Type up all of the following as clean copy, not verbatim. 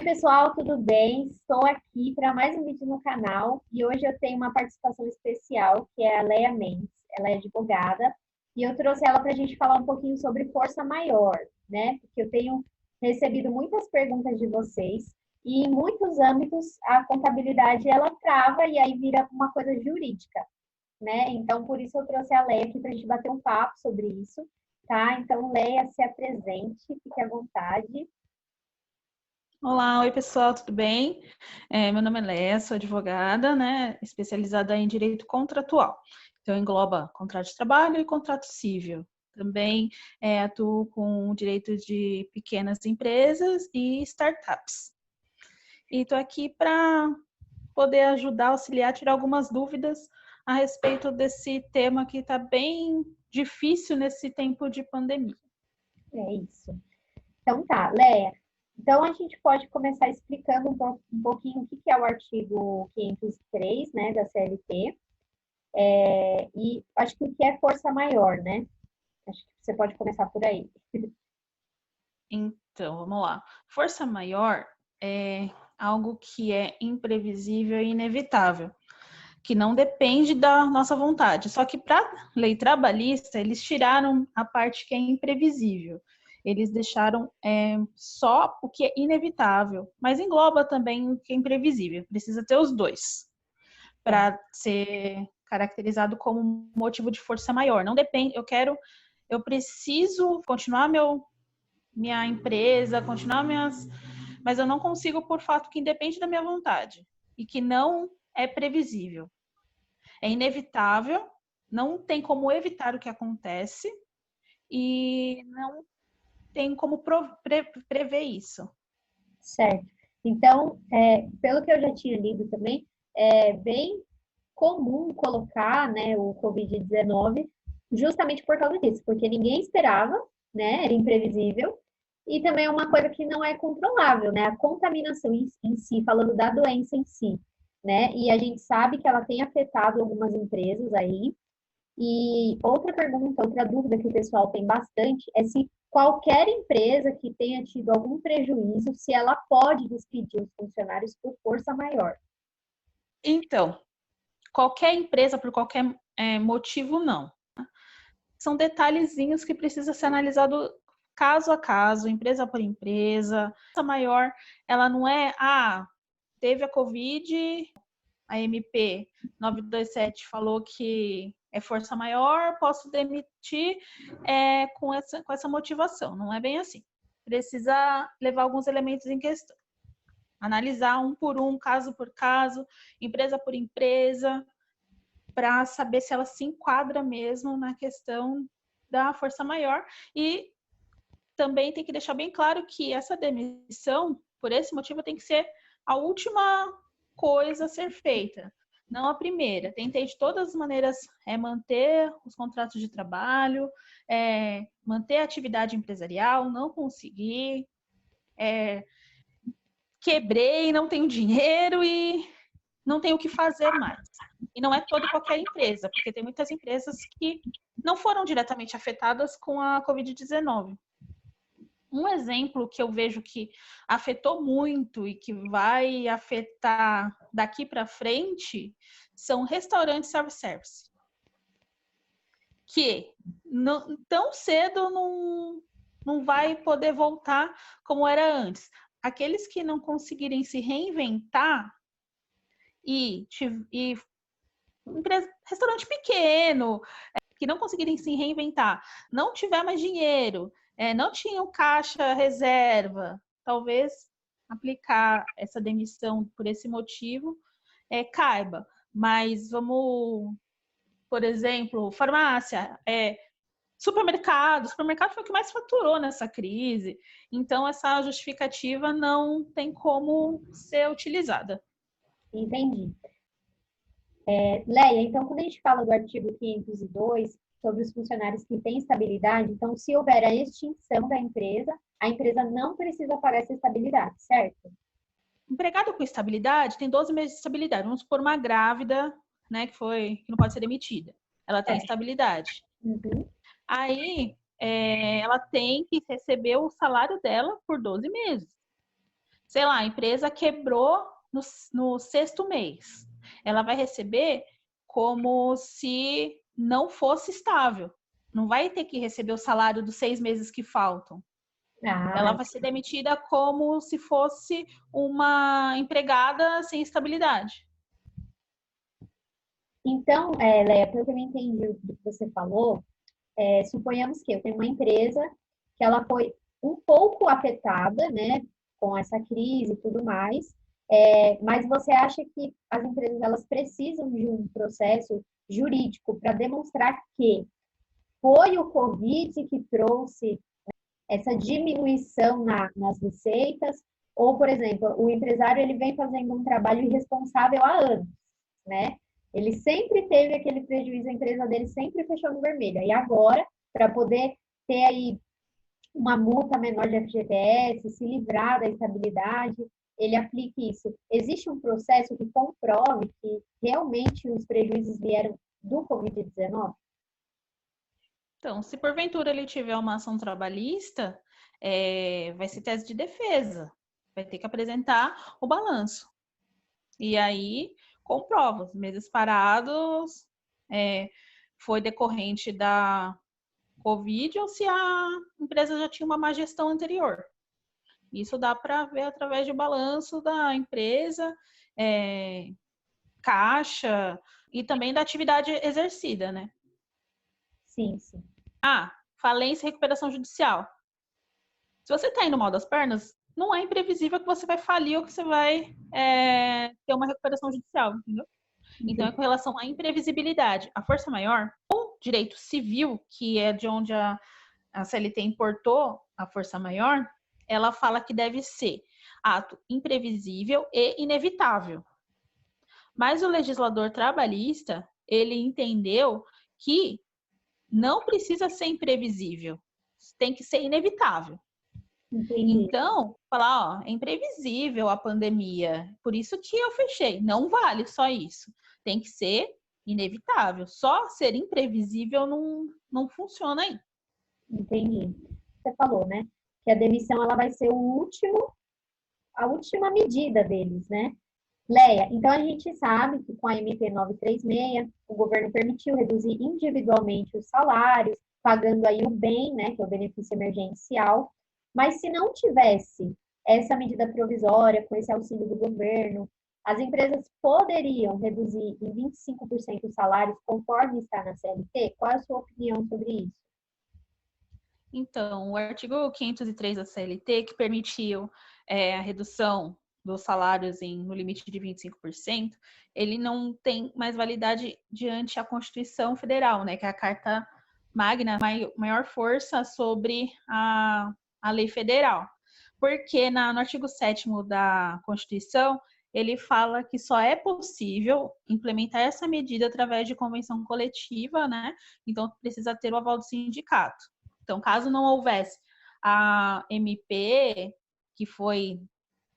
pessoal, tudo bem? Estou aqui para mais um vídeo no canal e hoje eu tenho uma participação especial, que é a Leia Mendes. Ela é advogada e eu trouxe ela para a gente falar um pouquinho sobre força maior, né? Porque eu tenho recebido muitas perguntas de vocês e em muitos âmbitos a contabilidade ela trava e aí vira uma coisa jurídica, né? Então, por isso eu trouxe a Leia aqui para a gente bater um papo sobre isso, tá? Então, Leia, se apresente, fique à vontade. Olá, oi pessoal, tudo bem? Meu nome é Léa, sou advogada, né, especializada em direito contratual. Então, engloba contrato de trabalho e contrato civil. Também atuo com direito de pequenas empresas e startups. E estou aqui para poder ajudar, auxiliar, tirar algumas dúvidas a respeito desse tema que está bem difícil nesse tempo de pandemia. É isso. Então tá, Leia. Então a gente pode começar explicando um pouquinho o que é o artigo 503, né, da CLT, e acho que o que é força maior, né? Acho que você pode começar por aí. Então, vamos lá. Força maior é algo que é imprevisível e inevitável, que não depende da nossa vontade. Só que para a lei trabalhista, eles tiraram a parte que é imprevisível. Eles deixaram só o que é inevitável, mas engloba também o que é imprevisível. Precisa ter os dois para ser caracterizado como motivo de força maior. Não depende, eu preciso continuar minha empresa, continuar mas eu não consigo por fato que independe da minha vontade e que não é previsível. É inevitável, não tem como evitar o que acontece e não tem como prever isso. Certo. Então, pelo que eu já tinha lido também, é bem comum colocar, né, o Covid-19 justamente por causa disso, porque ninguém esperava, né, era imprevisível, e também é uma coisa que não é controlável, né, a contaminação em si, falando da doença em si, né, e a gente sabe que ela tem afetado algumas empresas aí, e outra pergunta, outra dúvida que o pessoal tem bastante é se qualquer empresa que tenha tido algum prejuízo, se ela pode despedir os funcionários por força maior. Então, qualquer empresa, por qualquer motivo, não. São detalhezinhos que precisa ser analisado caso a caso, empresa por empresa. A maior, ela não é, teve a Covid, a MP 927 falou que é força maior, posso demitir com essa motivação. Não é bem assim. Precisa levar alguns elementos em questão. Analisar um por um, caso por caso, empresa por empresa, para saber se ela se enquadra mesmo na questão da força maior. E também tem que deixar bem claro que essa demissão, por esse motivo, tem que ser a última coisa a ser feita, não a primeira. Tentei de todas as maneiras manter os contratos de trabalho, manter a atividade empresarial, não consegui, quebrei, não tenho dinheiro e não tenho o que fazer mais. E não é toda e qualquer empresa, porque tem muitas empresas que não foram diretamente afetadas com a Covid-19. Um exemplo que eu vejo que afetou muito e que vai afetar daqui para frente são restaurantes self-service, que tão cedo não vai poder voltar como era antes. Aqueles que não conseguirem se reinventar e restaurante pequeno, que não conseguirem se reinventar, não tiver mais dinheiro, não tinham caixa reserva, talvez aplicar essa demissão por esse motivo caiba. Mas vamos, por exemplo, farmácia, supermercado foi o que mais faturou nessa crise. Então, essa justificativa não tem como ser utilizada. Entendi. Leia, então, quando a gente fala do artigo 502, sobre os funcionários que têm estabilidade, então, se houver a extinção da empresa, a empresa não precisa pagar essa estabilidade, certo? Empregado com estabilidade tem 12 meses de estabilidade. Vamos supor uma grávida, né, que não pode ser demitida. Ela tem estabilidade. Uhum. Aí, ela tem que receber o salário dela por 12 meses. sei lá, a empresa quebrou no sexto mês. Ela vai receber como se não fosse estável. Não vai ter que receber o salário dos 6 meses que faltam. Ela Ah, vai ser demitida como se fosse uma empregada sem estabilidade. então, Leia, pelo que eu entendi do que você falou, suponhamos que eu tenho uma empresa que ela foi um pouco afetada, né, com essa crise e tudo mais, mas você acha que as empresas elas precisam de um processo jurídico para demonstrar que foi o Covid que trouxe essa diminuição nas receitas, ou, por exemplo, o empresário ele vem fazendo um trabalho irresponsável há anos, né? Ele sempre teve aquele prejuízo, a empresa dele sempre fechou no vermelho. E agora, para poder ter aí uma multa menor de FGTS, se livrar da estabilidade, ele aplique isso. Existe um processo que comprove que realmente os prejuízos vieram do Covid-19? Então, se porventura ele tiver uma ação trabalhista, vai ser tese de defesa. Vai ter que apresentar o balanço. E aí, comprova, os meses parados foi decorrente da Covid ou se a empresa já tinha uma má gestão anterior. Isso dá para ver através do balanço da empresa, caixa e também da atividade exercida, né? Sim, sim. Ah, falência e recuperação judicial. Se você está indo mal das pernas, não é imprevisível que você vai falir ou que você vai ter uma recuperação judicial, entendeu? Então, é com relação à imprevisibilidade. A força maior, o direito civil, que é de onde a CLT importou a força maior, ela fala que deve ser ato imprevisível e inevitável. Mas o legislador trabalhista, ele entendeu que não precisa ser imprevisível, tem que ser inevitável. Entendi. Então, falar, ó, é imprevisível a pandemia, por isso que eu fechei. Não vale só isso. Tem que ser inevitável. Só ser imprevisível não funciona aí. Entendi. Você falou, né? Que a demissão ela vai ser a última medida deles, né? Leia, então a gente sabe que com a MP 936, o governo permitiu reduzir individualmente os salários, pagando aí o bem, né, que é o benefício emergencial. Mas se não tivesse essa medida provisória com esse auxílio do governo, as empresas poderiam reduzir em 25% os salários conforme está na CLT? Qual é a sua opinião sobre isso? Então, o artigo 503 da CLT, que permitiu a redução dos salários no limite de 25%, ele não tem mais validade diante a Constituição Federal, né, que é a Carta Magna, maior força sobre a lei federal. Porque no artigo 7º da Constituição, ele fala que só é possível implementar essa medida através de convenção coletiva, né? Então, precisa ter o aval do sindicato. Então, caso não houvesse a MP, que foi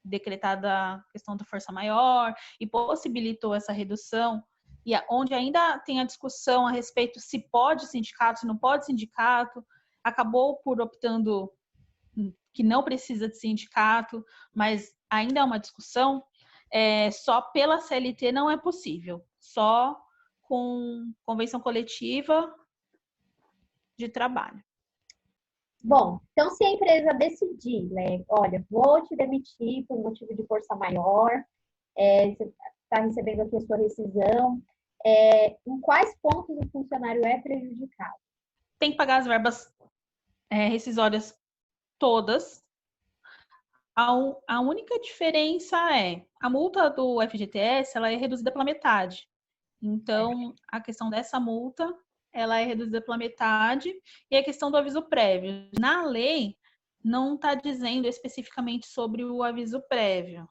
decretada a questão da força maior e possibilitou essa redução, e onde ainda tem a discussão a respeito se pode sindicato, se não pode sindicato, acabou por optando que não precisa de sindicato, mas ainda é uma discussão, só pela CLT não é possível, só com convenção coletiva de trabalho. Bom, então se a empresa decidir, né, olha, vou te demitir por motivo de força maior, você está recebendo aqui a sua rescisão, em quais pontos o funcionário é prejudicado? Tem que pagar as verbas rescisórias todas. A única diferença é a multa do FGTS ela é reduzida pela metade. Então, a questão dessa multa ela é reduzida pela metade e a questão do aviso prévio. Na lei, não está dizendo especificamente sobre o aviso prévio,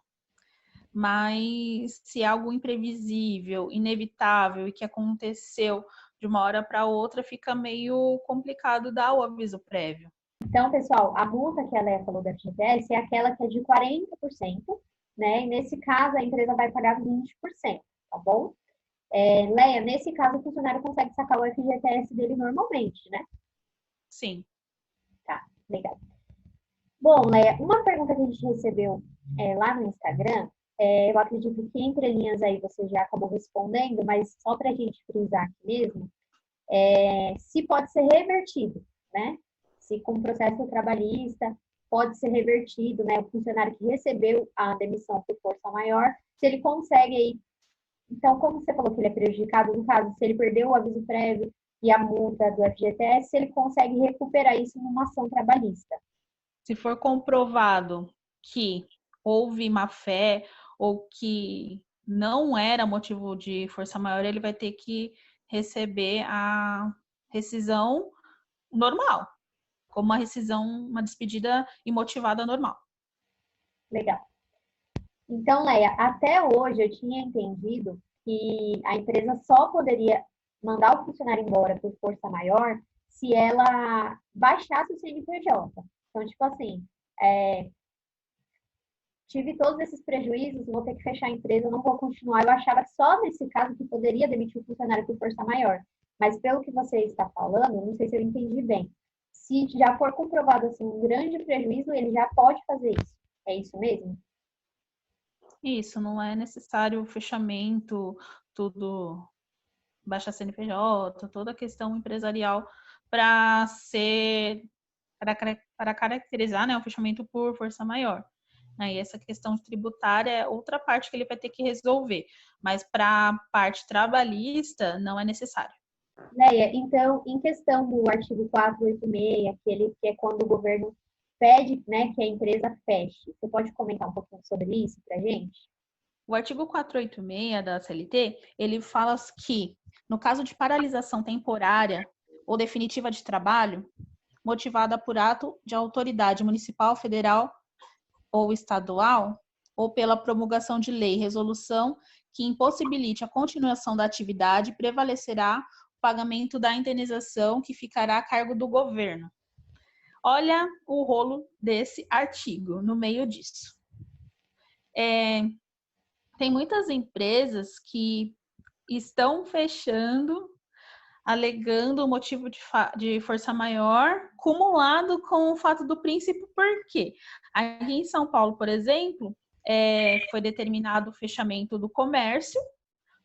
mas se é algo imprevisível, inevitável e que aconteceu de uma hora para outra, fica meio complicado dar o aviso prévio. Então, pessoal, a multa que a Leia falou da FGTS é aquela que é de 40%, né? E nesse caso, a empresa vai pagar 20%, tá bom? Leia, nesse caso, o funcionário consegue sacar o FGTS dele normalmente, né? Sim. Tá, legal. Bom, Leia, uma pergunta que a gente recebeu lá no Instagram, eu acredito que entre linhas aí você já acabou respondendo, mas só para a gente frisar aqui mesmo, se pode ser revertido, né? Se com processo trabalhista pode ser revertido, né? O funcionário que recebeu a demissão por força maior, se ele consegue aí. Então, como você falou que ele é prejudicado, no caso, se ele perdeu o aviso prévio e a multa do FGTS, ele consegue recuperar isso numa ação trabalhista. Se for comprovado que houve má-fé ou que não era motivo de força maior, ele vai ter que receber a rescisão normal, como uma rescisão, uma despedida imotivada normal. Legal. Então, Leia, até hoje eu tinha entendido que a empresa só poderia mandar o funcionário embora por força maior se ela baixasse o CNPJ. Então, tipo assim, tive todos esses prejuízos, vou ter que fechar a empresa, não vou continuar. Eu achava só nesse caso que poderia demitir o funcionário por força maior. Mas pelo que você está falando, não sei se eu entendi bem. Se já for comprovado assim, um grande prejuízo, ele já pode fazer isso. É isso mesmo? Isso, não é necessário o fechamento, tudo, baixa CNPJ, toda a questão empresarial para caracterizar, né, o fechamento por força maior. Aí essa questão tributária é outra parte que ele vai ter que resolver, mas para a parte trabalhista não é necessário. Leia, então, em questão do artigo 486, aquele que é quando o governo pede, né, que a empresa feche, você pode comentar um pouquinho sobre isso para a gente? O artigo 486 da CLT, ele fala que, no caso de paralisação temporária ou definitiva de trabalho, motivada por ato de autoridade municipal, federal ou estadual, ou pela promulgação de lei, resolução que impossibilite a continuação da atividade, prevalecerá o pagamento da indenização que ficará a cargo do governo. Olha o rolo desse artigo no meio disso. Tem muitas empresas que estão fechando, alegando o motivo de força maior, cumulado com o fato do princípio, por quê? Aqui em São Paulo, por exemplo, foi determinado o fechamento do comércio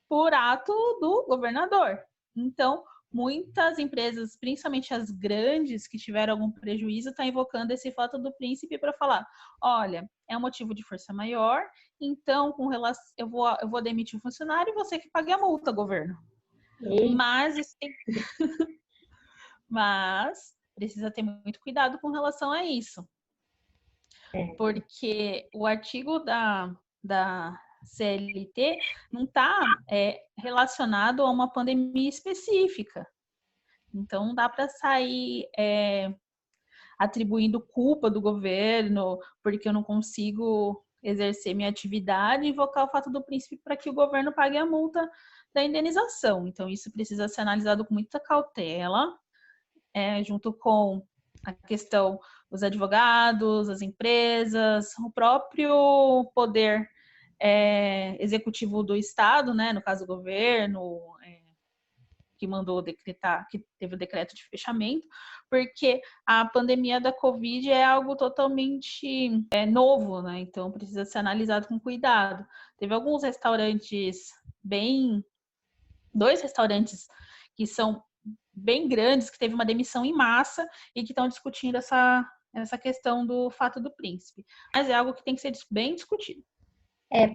por ato do governador. Então, muitas empresas, principalmente as grandes que tiveram algum prejuízo, estão invocando esse fato do príncipe para falar: olha, é um motivo de força maior, então com relação, eu vou demitir o funcionário e você que pague a multa, governo. Mas precisa ter muito cuidado com relação a isso. Porque o artigo da CLT não está relacionado a uma pandemia específica. Então, não dá para sair atribuindo culpa do governo, porque eu não consigo exercer minha atividade e invocar o fato do príncipe para que o governo pague a multa da indenização. Então, isso precisa ser analisado com muita cautela, junto com a questão dos advogados, as empresas, o próprio poder executivo do Estado, né, no caso o governo, que mandou decretar, que teve o decreto de fechamento, porque a pandemia da Covid é algo totalmente novo, né? Então precisa ser analisado com cuidado. Teve alguns restaurantes dois restaurantes que são bem grandes, que teve uma demissão em massa e que estão discutindo essa questão do fato do príncipe. Mas é algo que tem que ser bem discutido.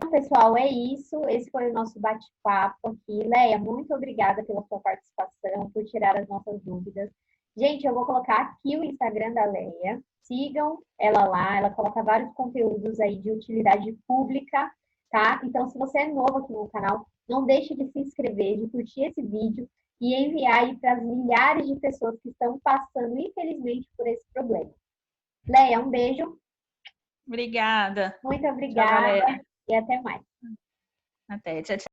Bom, pessoal, é isso. Esse foi o nosso bate-papo aqui. Leia, muito obrigada pela sua participação, por tirar as nossas dúvidas. Gente, eu vou colocar aqui o Instagram da Leia. Sigam ela lá, ela coloca vários conteúdos aí de utilidade pública, tá? Então, se você é novo aqui no canal, não deixe de se inscrever, de curtir esse vídeo e enviar aí para as milhares de pessoas que estão passando, infelizmente, por esse problema. Leia, um beijo. Obrigada. Muito obrigada. Tchau, e até mais. até, tchau, tchau.